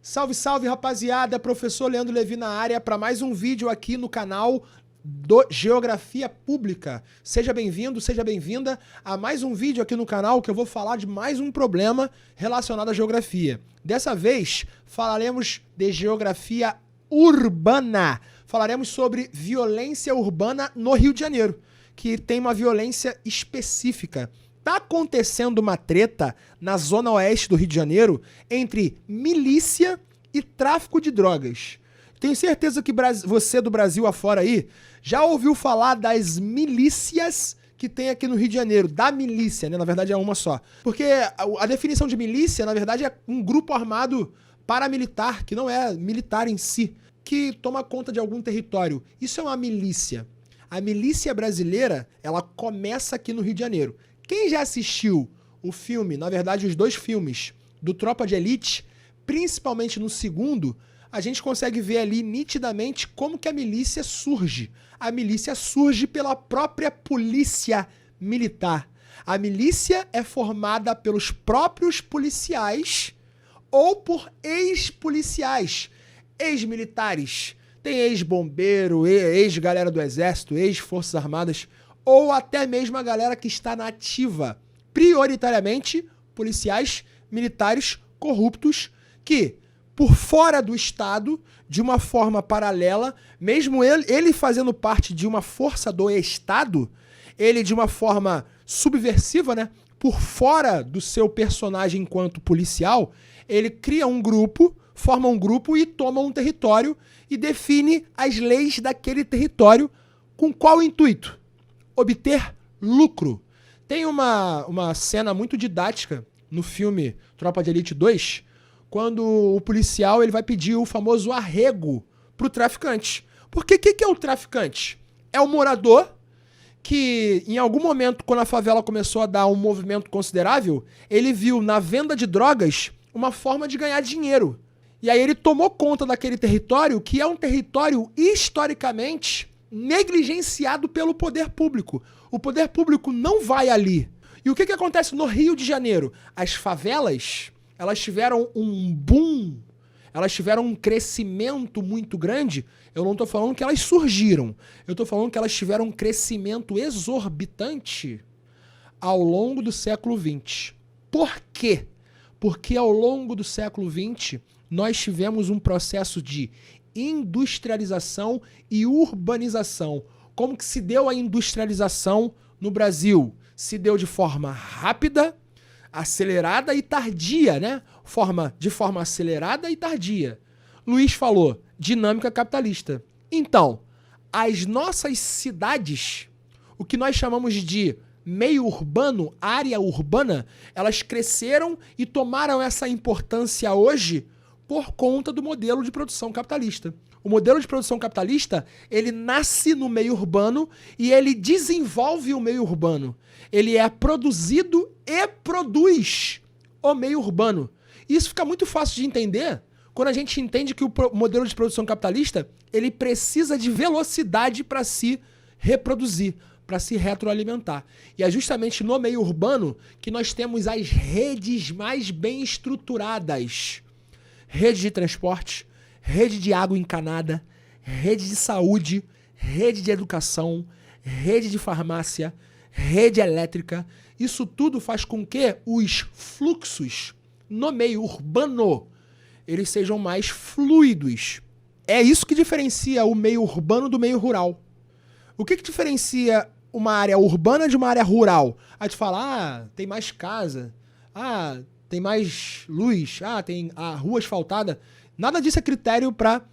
Salve, salve, rapaziada! Professor Leandro Levi na área para mais um vídeo aqui no canal do Geografia Pública. Seja bem-vindo, seja bem-vinda a mais um vídeo aqui no canal que eu vou falar de mais um problema relacionado à geografia. Dessa vez, falaremos de geografia urbana. Falaremos sobre violência urbana no Rio de Janeiro, que tem uma violência específica. Tá acontecendo uma treta na zona oeste do Rio de Janeiro entre milícia e tráfico de drogas. Tenho certeza que você do Brasil afora aí já ouviu falar das milícias que tem aqui no Rio de Janeiro. Da milícia, né? Na verdade é uma só. Porque a definição de milícia, na verdade, é um grupo armado paramilitar, que não é militar em si, que toma conta de algum território. Isso é uma milícia. A milícia brasileira, ela começa aqui no Rio de Janeiro. Quem já assistiu o filme, na verdade os dois filmes, do Tropa de Elite, principalmente no segundo, a gente consegue ver ali nitidamente como que a milícia surge. A milícia surge pela própria polícia militar. A milícia é formada pelos próprios policiais ou por ex-policiais, ex-militares. Tem ex-bombeiro, ex-galera do exército, ex-forças armadas, ou até mesmo a galera que está na ativa. Prioritariamente, policiais militares corruptos que, por fora do Estado, de uma forma paralela, mesmo ele fazendo parte de uma força do Estado, ele de uma forma subversiva, né? Por fora do seu personagem enquanto policial, ele cria um grupo, forma um grupo e toma um território e define as leis daquele território com qual intuito? Obter lucro. Tem uma cena muito didática no filme Tropa de Elite 2, quando o policial ele vai pedir o famoso arrego pro traficante. Porque o que é o traficante? É o morador que, em algum momento, quando a favela começou a dar um movimento considerável, ele viu na venda de drogas uma forma de ganhar dinheiro. E aí ele tomou conta daquele território, que é um território historicamente negligenciado pelo poder público. O poder público não vai ali. E o que acontece no Rio de Janeiro? As favelas, elas tiveram um boom, elas tiveram um crescimento muito grande. Eu não estou falando que elas surgiram, eu estou falando que elas tiveram um crescimento exorbitante ao longo do século XX. Por quê? Porque ao longo do século XX, nós tivemos um processo de industrialização e urbanização. Como que se deu a industrialização no Brasil? Se deu de forma rápida, acelerada e tardia, né? De forma acelerada e tardia. Luiz falou, dinâmica capitalista. Então, as nossas cidades, o que nós chamamos de meio urbano, área urbana, elas cresceram e tomaram essa importância hoje por conta do modelo de produção capitalista. O modelo de produção capitalista, ele nasce no meio urbano e ele desenvolve o meio urbano. Ele é produzido e produz o meio urbano. Isso fica muito fácil de entender quando a gente entende que o modelo de produção capitalista, ele precisa de velocidade para se reproduzir, para se retroalimentar. E é justamente no meio urbano que nós temos as redes mais bem estruturadas. Rede de transporte, rede de água encanada, rede de saúde, rede de educação, rede de farmácia, rede elétrica. Isso tudo faz com que os fluxos no meio urbano eles sejam mais fluidos. É isso que diferencia o meio urbano do meio rural. O que diferencia uma área urbana de uma área rural? Aí tu fala, tem mais casa, tem mais luz, tem a rua asfaltada. Nada disso é critério para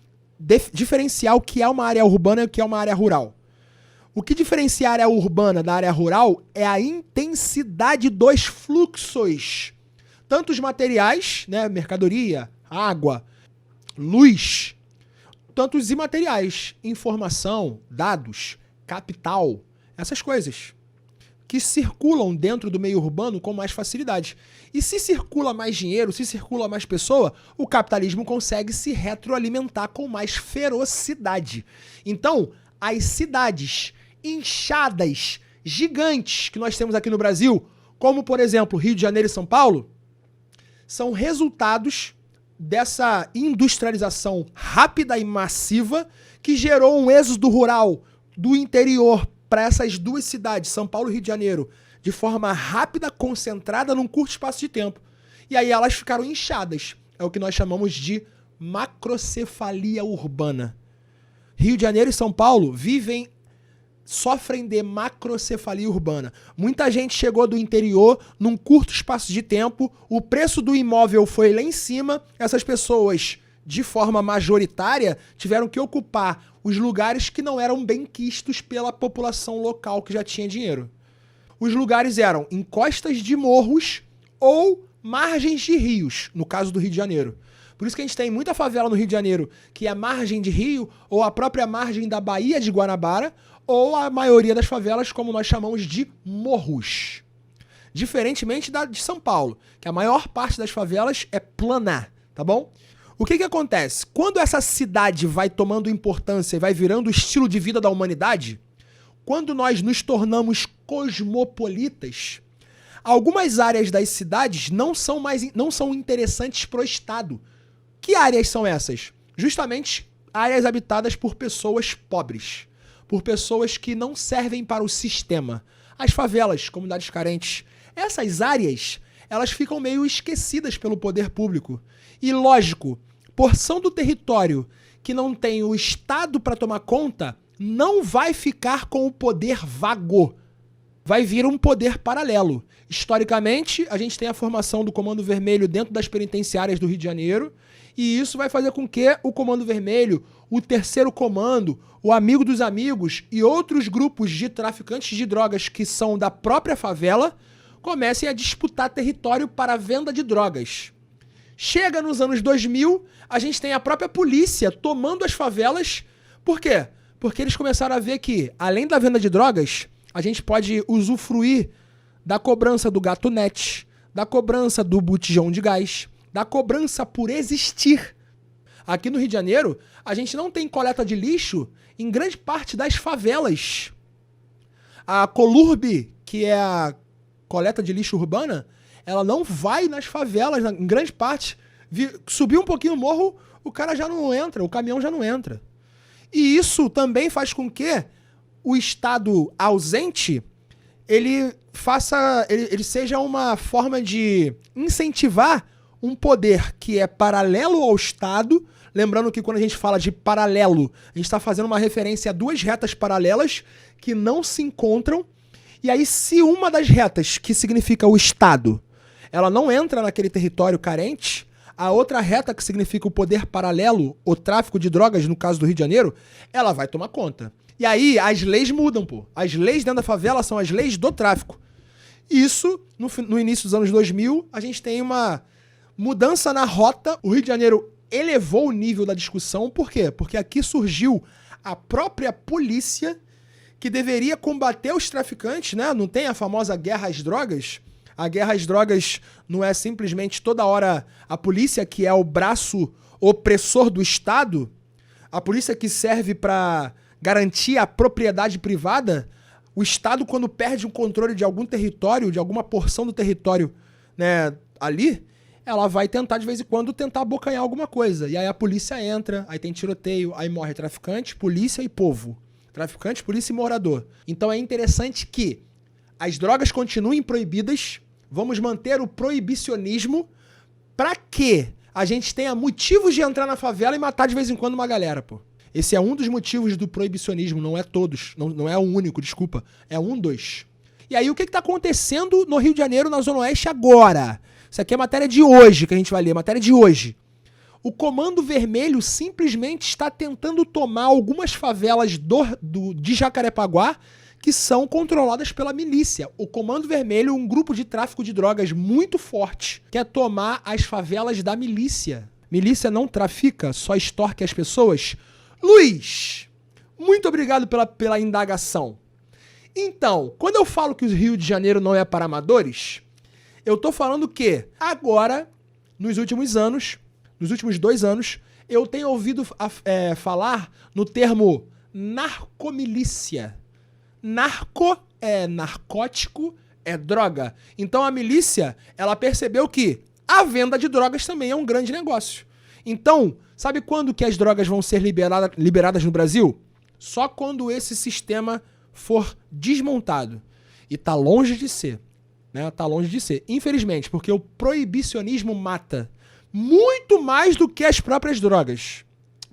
diferenciar o que é uma área urbana e o que é uma área rural. O que diferencia a área urbana da área rural é a intensidade dos fluxos. Tanto os materiais, né, mercadoria, água, luz, tanto os imateriais, informação, dados, capital, essas coisas que circulam dentro do meio urbano com mais facilidade. E se circula mais dinheiro, se circula mais pessoa, o capitalismo consegue se retroalimentar com mais ferocidade. Então, as cidades inchadas, gigantes que nós temos aqui no Brasil, como por exemplo Rio de Janeiro e São Paulo, são resultados dessa industrialização rápida e massiva que gerou um êxodo rural do interior para essas duas cidades, São Paulo e Rio de Janeiro, de forma rápida, concentrada, num curto espaço de tempo. E aí elas ficaram inchadas. É o que nós chamamos de macrocefalia urbana. Rio de Janeiro e São Paulo sofrem de macrocefalia urbana. Muita gente chegou do interior num curto espaço de tempo, o preço do imóvel foi lá em cima, essas pessoas, de forma majoritária, tiveram que ocupar os lugares que não eram bem quistos pela população local que já tinha dinheiro. Os lugares eram encostas de morros ou margens de rios, no caso do Rio de Janeiro. Por isso que a gente tem muita favela no Rio de Janeiro, que é margem de rio, ou a própria margem da Baía de Guanabara, ou a maioria das favelas, como nós chamamos de morros. Diferentemente de São Paulo, que a maior parte das favelas é plana, tá bom? O que acontece? Quando essa cidade vai tomando importância e vai virando o estilo de vida da humanidade, quando nós nos tornamos cosmopolitas, algumas áreas das cidades não são interessantes para o Estado. Que áreas são essas? Justamente áreas habitadas por pessoas pobres, por pessoas que não servem para o sistema. As favelas, comunidades carentes. Essas áreas, elas ficam meio esquecidas pelo poder público. E, lógico, porção do território que não tem o Estado para tomar conta não vai ficar com o poder vago. Vai vir um poder paralelo. Historicamente, a gente tem a formação do Comando Vermelho dentro das penitenciárias do Rio de Janeiro, e isso vai fazer com que o Comando Vermelho, o Terceiro Comando, o Amigo dos Amigos e outros grupos de traficantes de drogas que são da própria favela comecem a disputar território para a venda de drogas. Chega nos anos 2000, a gente tem a própria polícia tomando as favelas. Por quê? Porque eles começaram a ver que, além da venda de drogas, a gente pode usufruir da cobrança do gato net, da cobrança do botijão de gás, da cobrança por existir. Aqui no Rio de Janeiro, a gente não tem coleta de lixo em grande parte das favelas. A Colurb, que é a coleta de lixo urbana, ela não vai nas favelas, em grande parte. Subir um pouquinho o morro, o cara já não entra, o caminhão já não entra. E isso também faz com que o Estado ausente, ele seja uma forma de incentivar um poder que é paralelo ao Estado. Lembrando que quando a gente fala de paralelo, a gente está fazendo uma referência a duas retas paralelas que não se encontram. E aí, se uma das retas, que significa o Estado, ela não entra naquele território carente, a outra reta, que significa o poder paralelo, o tráfico de drogas, no caso do Rio de Janeiro, ela vai tomar conta. E aí, as leis mudam, pô. As leis dentro da favela são as leis do tráfico. Isso, no início dos anos 2000, a gente tem uma mudança na rota. O Rio de Janeiro elevou o nível da discussão. Por quê? Porque aqui surgiu a própria polícia que deveria combater os traficantes, né? Não tem a famosa guerra às drogas? A guerra às drogas não é simplesmente toda hora a polícia que é o braço opressor do Estado, a polícia que serve para garantir a propriedade privada. O Estado, quando perde o controle de algum território, de alguma porção do território, né, ali, ela vai tentar, de vez em quando, tentar abocanhar alguma coisa. E aí a polícia entra, aí tem tiroteio, aí morre traficante, polícia e povo. Traficante, polícia e morador. Então é interessante que as drogas continuem proibidas, vamos manter o proibicionismo para que a gente tenha motivos de entrar na favela e matar de vez em quando uma galera, pô. Esse é um dos motivos do proibicionismo, não é todos, não é o único, desculpa, é um dos. E aí o que está acontecendo no Rio de Janeiro, na Zona Oeste agora? Isso aqui é matéria de hoje que a gente vai ler, matéria de hoje. O Comando Vermelho simplesmente está tentando tomar algumas favelas de Jacarepaguá que são controladas pela milícia. O Comando Vermelho, um grupo de tráfico de drogas muito forte, quer tomar as favelas da milícia. Milícia não trafica, só extorque as pessoas? Luiz, muito obrigado pela indagação. Então, quando eu falo que o Rio de Janeiro não é para amadores, eu tô falando que agora, nos últimos anos, nos últimos 2 anos, eu tenho ouvido falar no termo narcomilícia. Narco é narcótico, é droga. Então a milícia, ela percebeu que a venda de drogas também é um grande negócio. Então, sabe quando que as drogas vão ser liberadas no Brasil? Só quando esse sistema for desmontado. E tá longe de ser. Né? Tá longe de ser. Infelizmente, porque o proibicionismo mata muito mais do que as próprias drogas.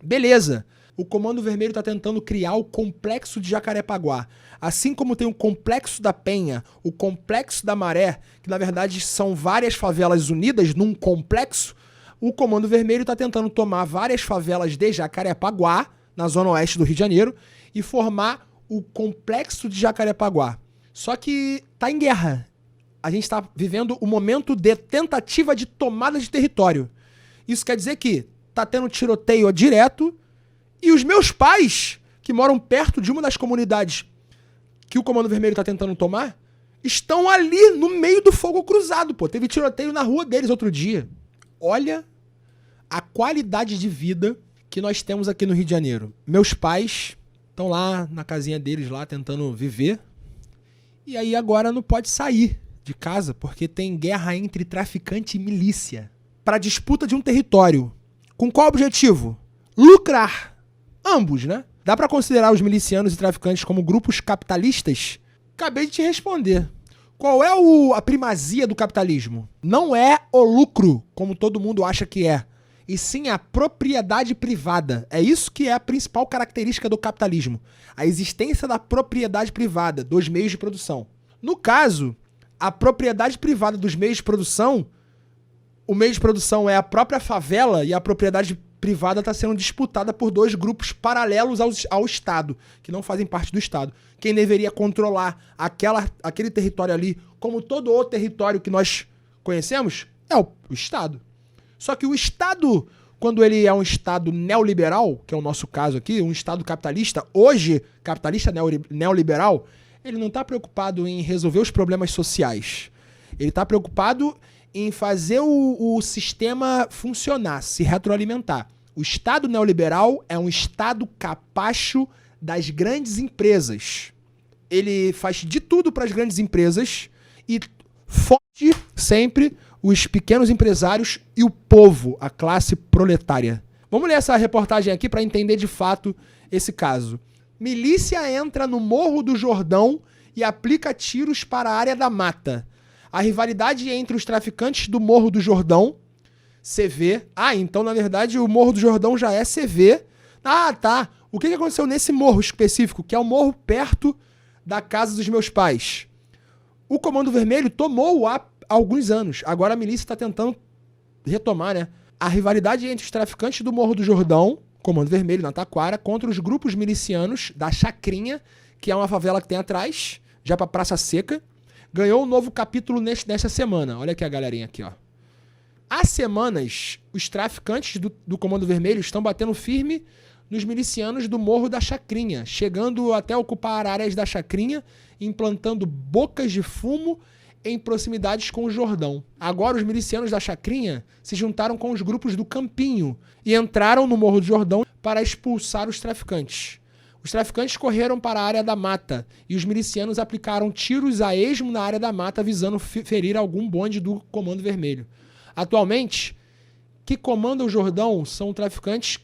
Beleza. O Comando Vermelho está tentando criar o Complexo de Jacarepaguá. Assim como tem o Complexo da Penha, o Complexo da Maré, que na verdade são várias favelas unidas num complexo, o Comando Vermelho está tentando tomar várias favelas de Jacarepaguá, na zona oeste do Rio de Janeiro, e formar o Complexo de Jacarepaguá. Só que tá em guerra. A gente está vivendo o momento de tentativa de tomada de território. Isso quer dizer que tá tendo tiroteio direto e os meus pais, que moram perto de uma das comunidades que o Comando Vermelho tá tentando tomar, estão ali no meio do fogo cruzado, pô. Teve tiroteio na rua deles outro dia. Olha a qualidade de vida que nós temos aqui no Rio de Janeiro. Meus pais estão lá na casinha deles, lá tentando viver. E aí agora não pode sair de casa porque tem guerra entre traficante e milícia para disputa de um território. Com qual objetivo? Lucrar. Ambos, né? Dá para considerar os milicianos e traficantes como grupos capitalistas? Acabei de te responder. Qual é a primazia do capitalismo? Não é o lucro, como todo mundo acha que é, e sim a propriedade privada. É isso que é a principal característica do capitalismo. A existência da propriedade privada dos meios de produção. No caso, a propriedade privada dos meios de produção, o meio de produção é a própria favela e a propriedade privada está sendo disputada por dois grupos paralelos ao Estado, que não fazem parte do Estado. Quem deveria controlar aquele território ali, como todo outro território que nós conhecemos, é o Estado. Só que o Estado, quando ele é um Estado neoliberal, que é o nosso caso aqui, um Estado capitalista, hoje capitalista neoliberal, ele não está preocupado em resolver os problemas sociais. Ele está preocupado em fazer o sistema funcionar, se retroalimentar. O Estado neoliberal é um Estado capacho das grandes empresas. Ele faz de tudo para as grandes empresas e fode sempre os pequenos empresários e o povo, a classe proletária. Vamos ler essa reportagem aqui para entender de fato esse caso. Milícia entra no Morro do Jordão e aplica tiros para a área da mata. A rivalidade entre os traficantes do Morro do Jordão, CV... Ah, então, na verdade, o Morro do Jordão já é CV. Ah, tá. O que aconteceu nesse morro específico, que é o morro perto da casa dos meus pais? O Comando Vermelho tomou há alguns anos. Agora a milícia está tentando retomar, né? A rivalidade entre os traficantes do Morro do Jordão, Comando Vermelho, na Taquara, contra os grupos milicianos da Chacrinha, que é uma favela que tem atrás, já para Praça Seca, ganhou um novo capítulo nesta semana. Olha aqui a galerinha aqui, ó. Há semanas, os traficantes do Comando Vermelho estão batendo firme nos milicianos do Morro da Chacrinha, chegando até ocupar áreas da Chacrinha, implantando bocas de fumo em proximidades com o Jordão. Agora os milicianos da Chacrinha se juntaram com os grupos do Campinho e entraram no Morro do Jordão para expulsar os traficantes. Os traficantes correram para a área da mata e os milicianos aplicaram tiros a esmo na área da mata visando ferir algum bonde do Comando Vermelho. Atualmente, quem comanda o Jordão são traficantes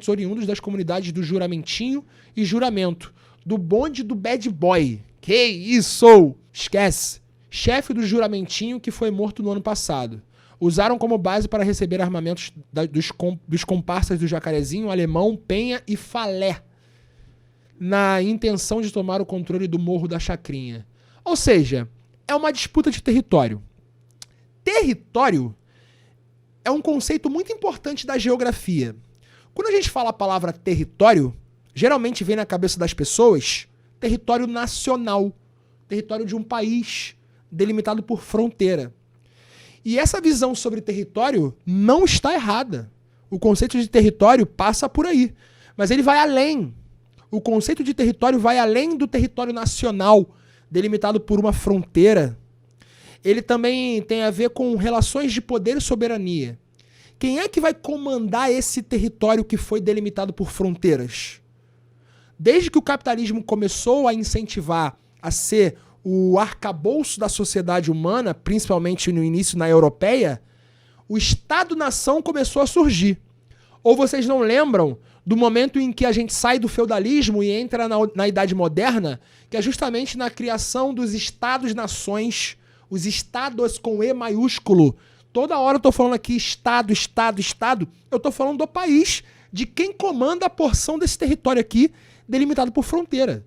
oriundos das comunidades do Juramentinho e Juramento, do bonde do Bad Boy. Que isso! Esquece! Chefe do Juramentinho que foi morto no ano passado. Usaram como base para receber armamentos dos comparsas do Jacarezinho, Alemão, Penha e Falé, na intenção de tomar o controle do Morro da Chacrinha. Ou seja, é uma disputa de território. Território é um conceito muito importante da geografia. Quando a gente fala a palavra território, geralmente vem na cabeça das pessoas território nacional, território de um país delimitado por fronteira. E essa visão sobre território não está errada. O conceito de território passa por aí. Mas ele vai além. O conceito de território vai além do território nacional, delimitado por uma fronteira. Ele também tem a ver com relações de poder e soberania. Quem é que vai comandar esse território que foi delimitado por fronteiras? Desde que o capitalismo começou a incentivar a ser o arcabouço da sociedade humana, principalmente no início na europeia, o Estado-nação começou a surgir. Ou vocês não lembram do momento em que a gente sai do feudalismo e entra na Idade Moderna, que é justamente na criação dos Estados-nações, os Estados com E maiúsculo. Toda hora eu tô falando aqui Estado, Estado, Estado. Eu tô falando do país, de quem comanda a porção desse território aqui, delimitado por fronteira.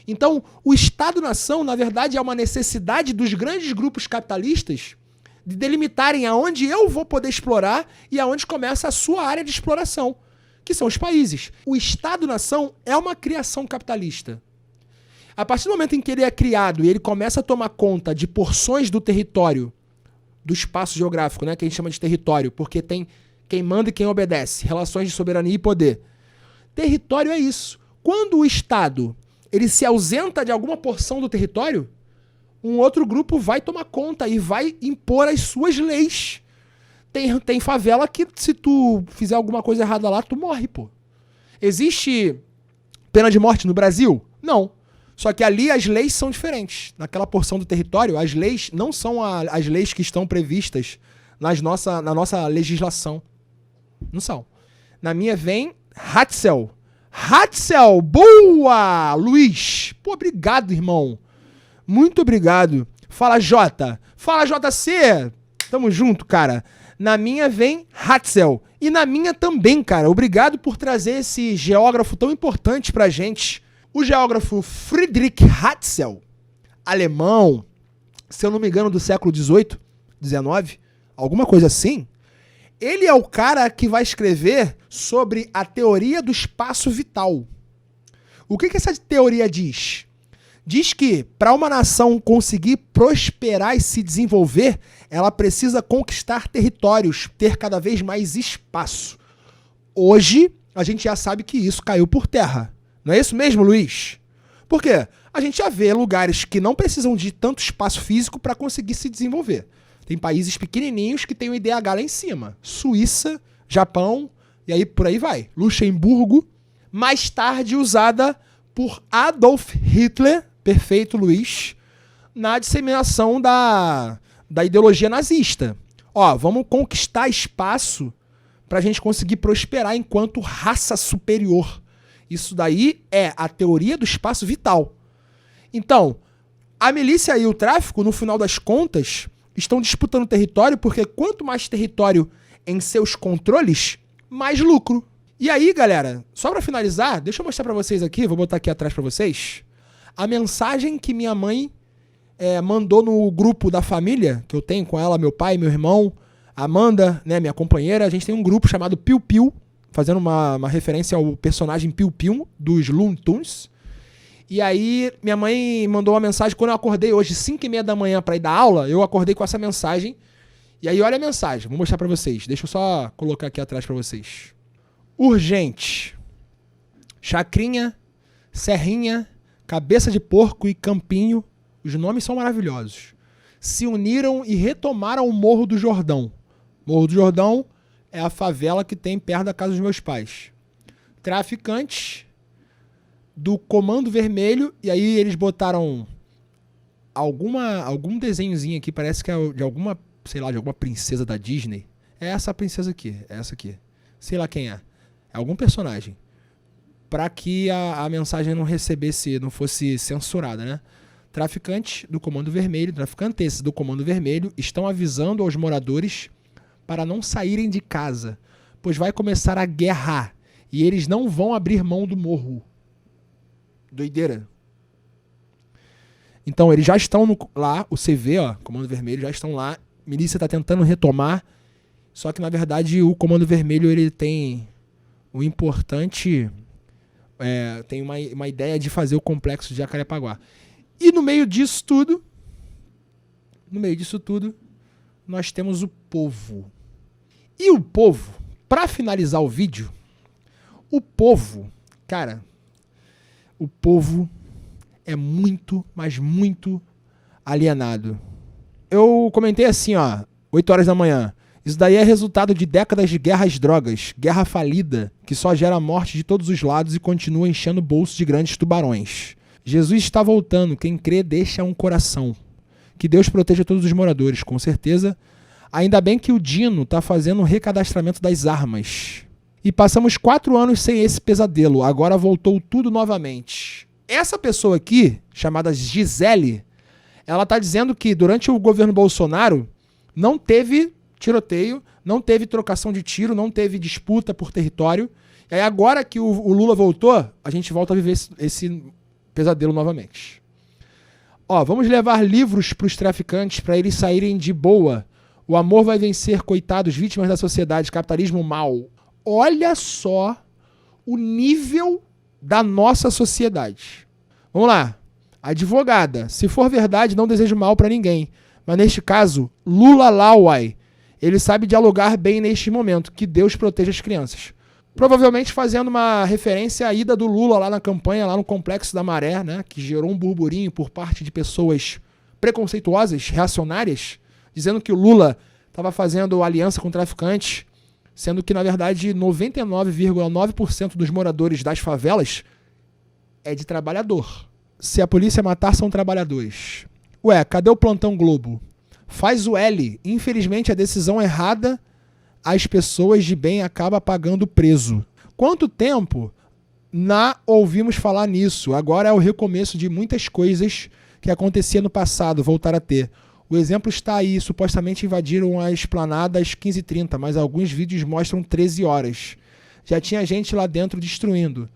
Então, o Estado-nação, na verdade, é uma necessidade dos grandes grupos capitalistas de delimitarem aonde eu vou poder explorar e aonde começa a sua área de exploração, que são os países. O Estado-nação é uma criação capitalista. A partir do momento em que ele é criado e ele começa a tomar conta de porções do território, do espaço geográfico, né, que a gente chama de território, porque tem quem manda e quem obedece, relações de soberania e poder. Território é isso. Quando o Estado ele se ausenta de alguma porção do território, um outro grupo vai tomar conta e vai impor as suas leis. Tem favela que, se tu fizer alguma coisa errada lá, tu morre, pô. Existe pena de morte no Brasil? Não. Só que ali as leis são diferentes. Naquela porção do território, as leis não são as leis que estão previstas na nossa legislação. Não são. Na minha vem Hatzel. Hatzel, boa! Luiz. Pô, obrigado, irmão. Muito obrigado. Fala, Jota. Fala, JC. Tamo junto, cara. Na minha vem Hatzel. E na minha também, cara. Obrigado por trazer esse geógrafo tão importante pra gente. O geógrafo Friedrich Hatzel, alemão, se eu não me engano, do século XVIII, XIX, alguma coisa assim. Ele é o cara que vai escrever sobre a teoria do espaço vital. O que essa teoria diz? Diz que para uma nação conseguir prosperar e se desenvolver, ela precisa conquistar territórios, ter cada vez mais espaço. Hoje, a gente já sabe que isso caiu por terra. Não é isso mesmo, Luiz? Por quê? A gente já vê lugares que não precisam de tanto espaço físico para conseguir se desenvolver. Tem países pequenininhos que têm o IDH lá em cima. Suíça, Japão, e aí por aí vai. Luxemburgo, mais tarde usada por Adolf Hitler, perfeito, Luiz, na disseminação da ideologia nazista. Ó, vamos conquistar espaço para a gente conseguir prosperar enquanto raça superior. Isso daí é a teoria do espaço vital. Então, a milícia e o tráfico, no final das contas, estão disputando território porque quanto mais território em seus controles, mais lucro. E aí, galera, só para finalizar, deixa eu mostrar para vocês aqui, vou botar aqui atrás para vocês, a mensagem que minha mãe mandou no grupo da família, que eu tenho com ela, meu pai, meu irmão, Amanda, né, minha companheira. A gente tem um grupo chamado Piu Piu, fazendo uma referência ao personagem Piu Piu dos Looney Tunes. E aí minha mãe mandou uma mensagem quando eu acordei hoje, 5h30 da manhã, para ir dar aula. Eu acordei com essa mensagem. E aí olha a mensagem, vou mostrar para vocês. Deixa eu só colocar aqui atrás para vocês. Urgente. Chacrinha, Serrinha, Cabeça de Porco e Campinho, os nomes são maravilhosos, se uniram e retomaram o Morro do Jordão. Morro do Jordão é a favela que tem perto da casa dos meus pais. Traficantes do Comando Vermelho, e aí eles botaram algum desenhozinho aqui, parece que é de alguma, sei lá, de alguma princesa da Disney. É essa princesa aqui, é essa aqui. Sei lá quem é. É algum personagem. Para que a mensagem não fosse censurada, né? Traficantes do Comando Vermelho, traficantes do Comando Vermelho estão avisando aos moradores para não saírem de casa, pois vai começar a guerra e eles não vão abrir mão do morro. Doideira. Então eles já estão lá, o CV, ó, Comando Vermelho, já estão lá. Milícia está tentando retomar, só que na verdade o Comando Vermelho ele tem o importante, tem uma ideia de fazer o complexo de Jacarepaguá. E no meio disso tudo, nós temos o povo. E o povo, para finalizar o vídeo, o povo, cara, o povo é muito, mas muito alienado. Eu comentei assim, ó, 8 horas da manhã. Isso daí é resultado de décadas de guerra às drogas, guerra falida, que só gera morte de todos os lados e continua enchendo o bolso de grandes tubarões. Jesus está voltando. Quem crê deixa um coração. Que Deus proteja todos os moradores, com certeza. Ainda bem que o Dino está fazendo um recadastramento das armas. E passamos 4 anos sem esse pesadelo. Agora voltou tudo novamente. Essa pessoa aqui, chamada Gisele, ela está dizendo que durante o governo Bolsonaro não teve tiroteio, não teve trocação de tiro, não teve disputa por território. E aí agora que o Lula voltou, a gente volta a viver esse pesadelo novamente. Ó, vamos levar livros para os traficantes para eles saírem de boa. O amor vai vencer, coitados, vítimas da sociedade, capitalismo mal. Olha só o nível da nossa sociedade. Vamos lá. Advogada, se for verdade, não desejo mal para ninguém. Mas neste caso, Lula Lawai, ele sabe dialogar bem neste momento. Que Deus proteja as crianças. Provavelmente fazendo uma referência à ida do Lula lá na campanha, lá no Complexo da Maré, né, que gerou um burburinho por parte de pessoas preconceituosas, reacionárias, dizendo que o Lula estava fazendo aliança com traficantes, sendo que, na verdade, 99,9% dos moradores das favelas é de trabalhador. Se a polícia matar, são trabalhadores. Ué, cadê o Plantão Globo? Faz o L. Infelizmente, a decisão errada, as pessoas de bem acabam pagando preso. Quanto tempo ouvimos falar nisso? Agora é o recomeço de muitas coisas que acontecia no passado, voltar a ter. O exemplo está aí, supostamente invadiram a esplanada às 15h30, mas alguns vídeos mostram 13 horas. Já tinha gente lá dentro destruindo.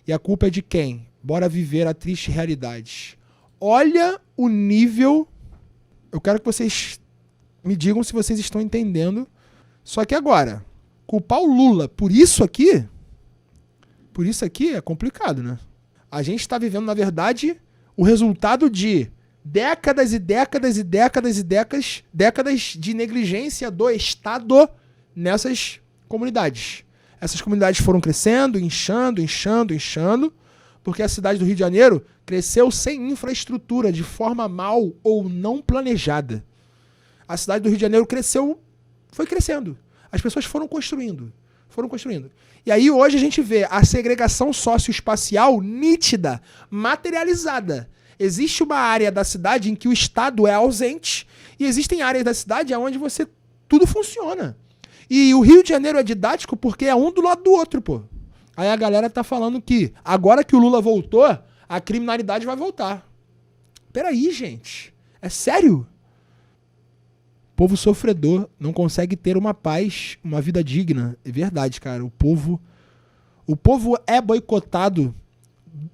E a culpa é de quem? Bora viver a triste realidade. Olha o nível... Eu quero que vocês me digam se vocês estão entendendo. Só que agora, culpar o Lula por isso aqui é complicado, né? A gente está vivendo, na verdade, o resultado de décadas e décadas e décadas e décadas de negligência do Estado nessas comunidades. Essas comunidades foram crescendo, inchando, porque a cidade do Rio de Janeiro cresceu sem infraestrutura, de forma mal ou não planejada. A cidade do Rio de Janeiro foi crescendo. As pessoas foram construindo. E aí hoje a gente vê a segregação socioespacial nítida, materializada. Existe uma área da cidade em que o Estado é ausente e existem áreas da cidade onde tudo funciona. E o Rio de Janeiro é didático porque é um do lado do outro, pô. Aí a galera tá falando que agora que o Lula voltou, a criminalidade vai voltar. Peraí, gente. É sério? Povo sofredor não consegue ter uma paz, uma vida digna. É verdade, cara. O povo é boicotado,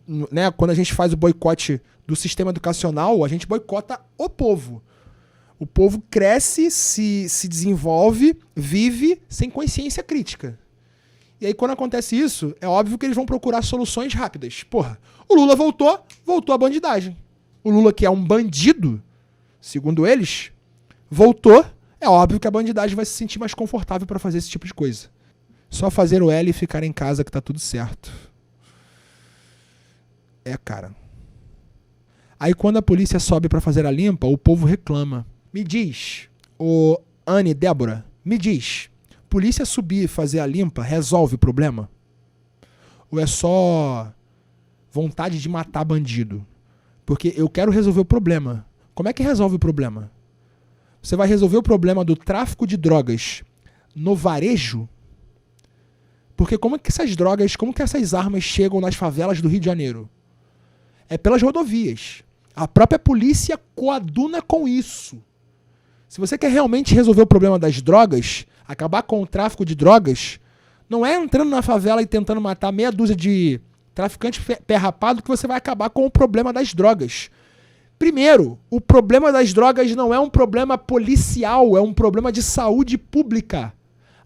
né? Quando a gente faz o boicote do sistema educacional, a gente boicota o povo. O povo cresce, se desenvolve, vive sem consciência crítica. E aí quando acontece isso, é óbvio que eles vão procurar soluções rápidas. Porra, o Lula voltou a bandidagem. O Lula, que é um bandido, segundo eles, voltou, é óbvio que a bandidagem vai se sentir mais confortável para fazer esse tipo de coisa. Só fazer o L e ficar em casa que tá tudo certo. Cara. Aí quando a polícia sobe para fazer a limpa, o povo reclama. Me diz, Anne, Débora, me diz, polícia subir e fazer a limpa resolve o problema? Ou é só vontade de matar bandido? Porque eu quero resolver o problema. Como é que resolve o problema? Você vai resolver o problema do tráfico de drogas no varejo? Porque como que essas armas chegam nas favelas do Rio de Janeiro? É pelas rodovias. A própria polícia coaduna com isso. Se você quer realmente resolver o problema das drogas, acabar com o tráfico de drogas, não é entrando na favela e tentando matar meia dúzia de traficantes pé rapado que você vai acabar com o problema das drogas. Primeiro, o problema das drogas não é um problema policial, é um problema de saúde pública.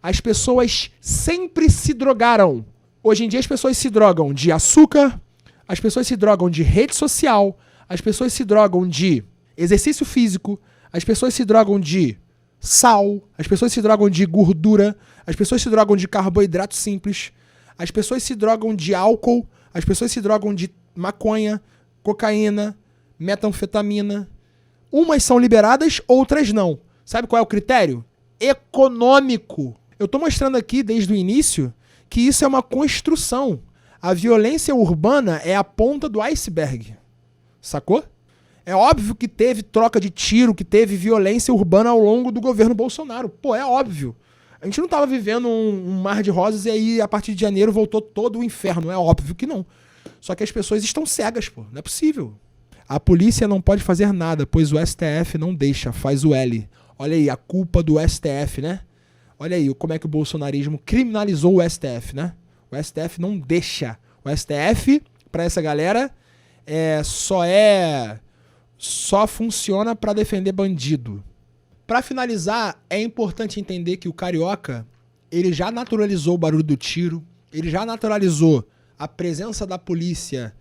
As pessoas sempre se drogaram. Hoje em dia as pessoas se drogam de açúcar, as pessoas se drogam de rede social, as pessoas se drogam de exercício físico, as pessoas se drogam de sal, as pessoas se drogam de gordura, as pessoas se drogam de carboidrato simples, as pessoas se drogam de álcool, as pessoas se drogam de maconha, cocaína, metanfetamina. Umas são liberadas, outras não. Sabe qual é o critério? Econômico. Eu estou mostrando aqui desde o início que isso é uma construção. A violência urbana é a ponta do iceberg. Sacou? É óbvio que teve troca de tiro, que teve violência urbana ao longo do governo Bolsonaro. Pô, é óbvio. A gente não tava vivendo um mar de rosas e aí, a partir de janeiro, voltou todo o inferno. É óbvio que não. Só que as pessoas estão cegas, pô. Não é possível. A polícia não pode fazer nada, pois o STF não deixa, faz o L. Olha aí, a culpa do STF, né? Olha aí como é que o bolsonarismo criminalizou o STF, né? O STF não deixa. O STF, pra essa galera, só funciona pra defender bandido. Pra finalizar, é importante entender que o carioca, ele já naturalizou o barulho do tiro, ele já naturalizou a presença da polícia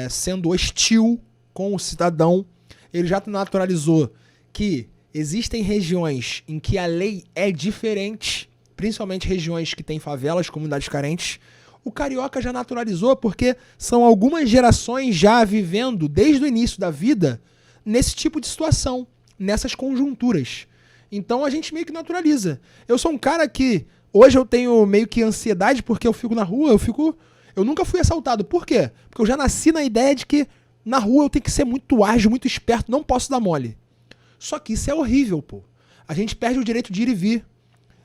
sendo hostil com o cidadão, ele já naturalizou que existem regiões em que a lei é diferente, principalmente regiões que têm favelas, comunidades carentes. O carioca já naturalizou porque são algumas gerações já vivendo desde o início da vida nesse tipo de situação, nessas conjunturas. Então a gente meio que naturaliza. Eu sou um cara que hoje eu tenho meio que ansiedade porque eu fico na rua, eu nunca fui assaltado. Por quê? Porque eu já nasci na ideia de que na rua eu tenho que ser muito ágil, muito esperto, não posso dar mole. Só que isso é horrível, pô. A gente perde o direito de ir e vir.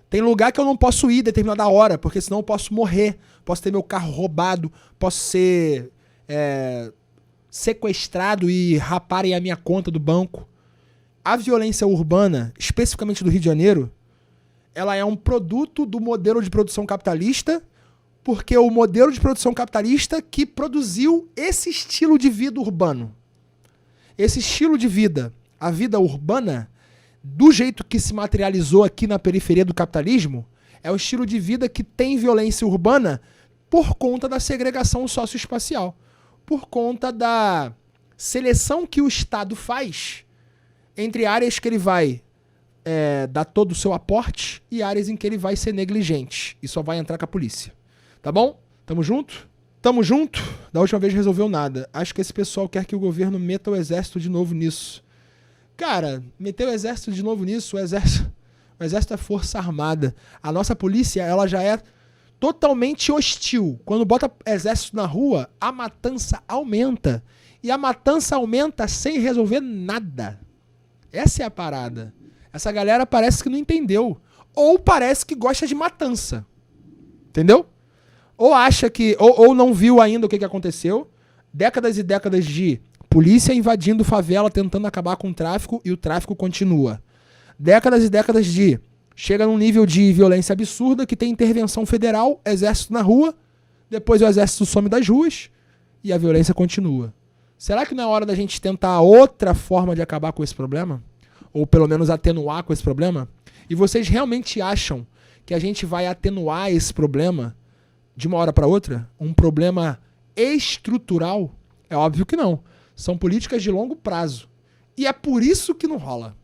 Tem lugar que eu não posso ir determinada hora, porque senão eu posso morrer, posso ter meu carro roubado, posso ser sequestrado e raparem a minha conta do banco. A violência urbana, especificamente do Rio de Janeiro, ela é um produto do modelo de produção capitalista, porque o modelo de produção capitalista que produziu esse estilo de vida urbano. Esse estilo de vida, a vida urbana, do jeito que se materializou aqui na periferia do capitalismo, é o estilo de vida que tem violência urbana por conta da segregação socioespacial, por conta da seleção que o Estado faz entre áreas que ele vai dar todo o seu aporte e áreas em que ele vai ser negligente e só vai entrar com a polícia. Tá bom? Tamo junto? Tamo junto? Da última vez resolveu nada. Acho que esse pessoal quer que o governo meta o exército de novo nisso. Cara, meter o exército de novo nisso, o exército é força armada. A nossa polícia, ela já é totalmente hostil. Quando bota exército na rua, a matança aumenta. E a matança aumenta sem resolver nada. Essa é a parada. Essa galera parece que não entendeu. Ou parece que gosta de matança. Entendeu? Ou acha que... Ou não viu ainda o que aconteceu. Décadas e décadas de polícia invadindo favela, tentando acabar com o tráfico, e o tráfico continua. Décadas e décadas de... Chega num nível de violência absurda, que tem intervenção federal, exército na rua, depois o exército some das ruas, e a violência continua. Será que não é hora da gente tentar outra forma de acabar com esse problema? Ou pelo menos atenuar com esse problema? E vocês realmente acham que a gente vai atenuar esse problema de uma hora para outra? Um problema estrutural? É óbvio que não. São políticas de longo prazo. E é por isso que não rola.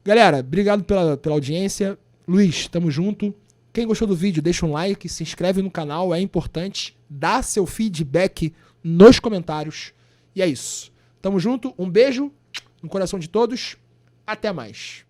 Galera, obrigado pela audiência. Luiz, tamo junto. Quem gostou do vídeo, deixa um like, se inscreve no canal, é importante. Dá seu feedback nos comentários. E é isso. Tamo junto, um beijo no coração de todos. Até mais.